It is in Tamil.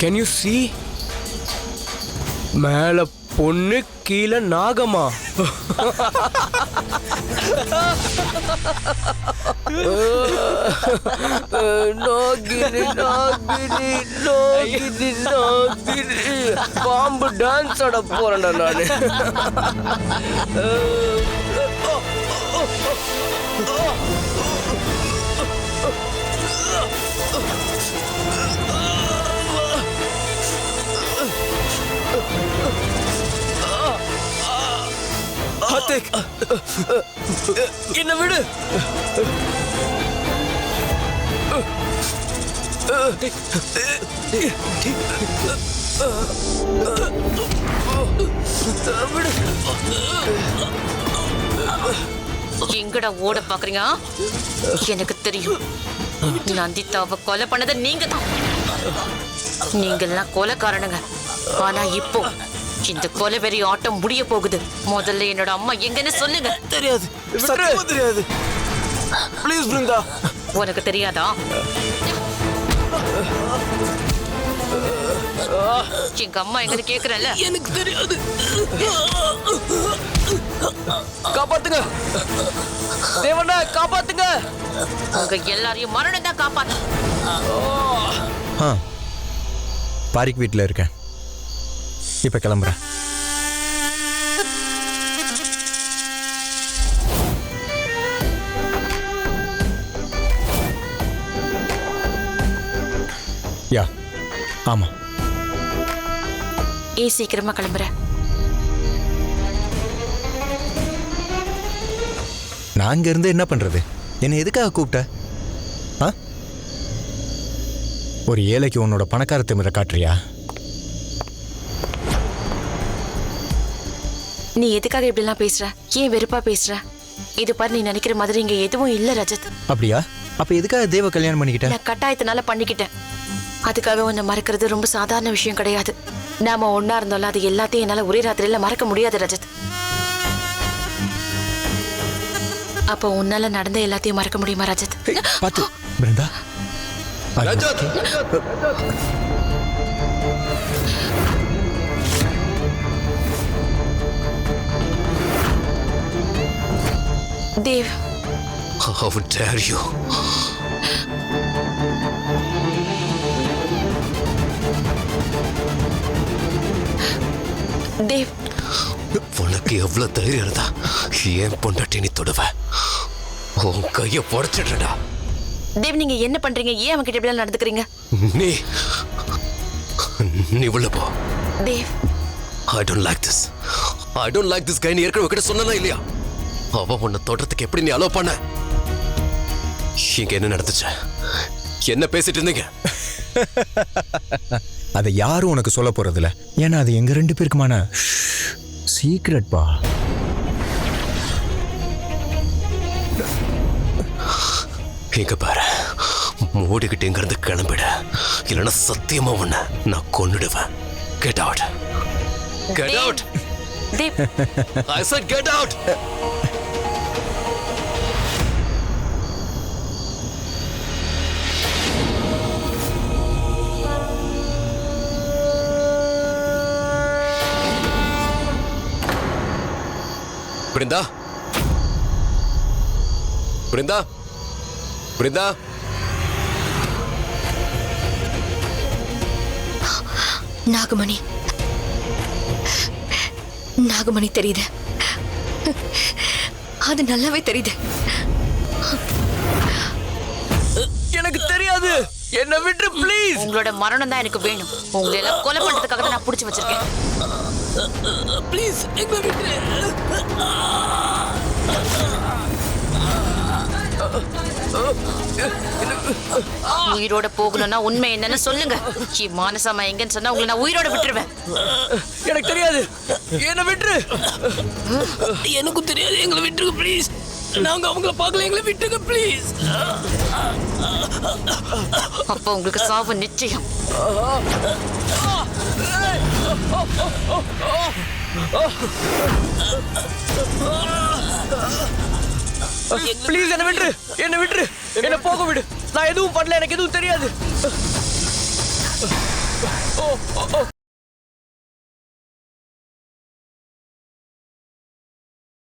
Can you see? மேல பொண்ணு கீழே நாகமா? நாகினி நாகினி நாகினி நாகினி பாம்பு டான்ஸ் ஆட போறேன்டா நானு. என்ன விடு. எங்கடா ஓட பாக்குறீங்க? எனக்கு தெரியும், நந்திதாவை கொலை பண்ணது நீங்க தான். நீங்கெல்லாம் கொலைக்காரனுங்க. ஆனா இப்போ இந்த கொலை வெறி ஆட்டம் முடிய போகுது. முதல்ல என்னோட அம்மா எங்கன்னு சொல்லுங்க. தெரியாது, சத்தியமா தெரியாது. ப்ளீஸ் பிருந்தா. உனக்கு தெரியாதா? எங்க அம்மா எங்கன்னு கேக்குறேன்ல. எனக்கு தெரியாது. காப்பாத்துங்க தேவண்ணா, காப்பாத்துங்க. உங்க எல்லாரையும் மரணம் தான் காப்பாத்து. பாரிக் வீட்டில் இருக்கேன். இப்ப கிளம்புறேன். யா, ஆமா. சீக்கிரமா கிளம்புற. நான் இங்க இருந்து என்ன பண்றது? என்னை எதுக்காக கூப்பிட்ட? ஒரு ஏழைக்கு உன்னோட பணக்கார திமிரை காட்டுறியா? நீ எதுக்காக இப்படிலாம் பேசுற? ஏன் வெறுப்பா பேசுற? இது பாரு, நீ நினைக்கிற மாதிரி இங்க எதுவும் இல்ல ரஜத். அப்படியா? அப்ப எதுக்காக தேவ கல்யாணம் பண்ணிக்கிட்ட? நான் கட்டாயத்தினால பண்ணிக்கிட்டேன். அதுக்காக உன்னை மறக்கிறது ரொம்ப சாதாரண விஷயம் கிடையாது. நாம ஒன்னா இருந்தோம்ல, அது எல்லாத்தையும் என்னால ஒரே ராத்திரியில மறக்க முடியாது ரஜத். அப்போ உன்னால நடந்த எல்லாத்தையும் மறக்க முடியுமா ரஜத்? பாத்து Brinda. Rajat, Dev, how dare you? Dev, உனக்கு எவ்வளவு தைரியம் இருந்தா ஏன் பொண்டாட்டி நீ தொடுவ? உன் கைய புடைச்சிடுறா. தேவ், நீங்க என்ன பண்றீங்க? ஏன் அவன் கிட்ட இப்படி நடந்துக்கிறீங்க? நீ நீ உள்ள போ. Dev, I don't like this. I don't like this guy. நீ ஏற்கனவே கிட்ட சொன்னா இல்லையா? அவ உன்னை தொடறதுக்கு எப்படி நீ அலோவ் பண்ண? இங்க என்ன நடந்துச்சு? என்ன பேசிட்டு இருந்தீங்க? அதை யாரும் உனக்கு சொல்ல போறது இல்ல. ஏன்னா அது எங்க ரெண்டு பேருக்குமான சீக்ரெட் பா. இங்க பாரு, மூடிக்கிட்டு இங்க இருந்து கிளம்பிட, இல்லைன்னா சத்தியமா உன்னை நான் கொன்னுடுவேன். Get out. Get out. Dev, I said get out. Brinda, Brinda, Brinda. நாகமணி, நாகமணி தெரியுது. அது நல்லாவே தெரியுது. எனக்கு தெரியாது, என்ன விட்டு ப்ளீஸ். உங்களோட மரணம் தான் எனக்கு வேணும். உங்களை எல்லாம் கொலை பண்றதுக்காக தான் நான் புடிச்சு வச்சிருக்கேன். ப்ளீஸ் எங்களை விட்டு. உயிரோட போகணும்னா உண்மை என்னன்னு சொல்லுங்க. மானசமா எங்கன்னு சொன்னா உங்களை நான் உயிரோட விட்டுருவேன். எனக்கு தெரியாது, என்ன விட்டுரு. எனக்கும் தெரியாது, எங்களை விட்டுருங்க ப்ளீஸ். நாங்க அவங்கள பார்க்கல, எங்களை விட்டுருங்க ப்ளீஸ். அப்ப உங்களுக்கு சாவு நிச்சயம். ப்ளீஸ் என்ன விட்டுரு, என்ன விட்டுரு, என்ன போக விடு. நான் எதுவும் பண்ணல, எனக்கு எதுவும் தெரியாது. ஓ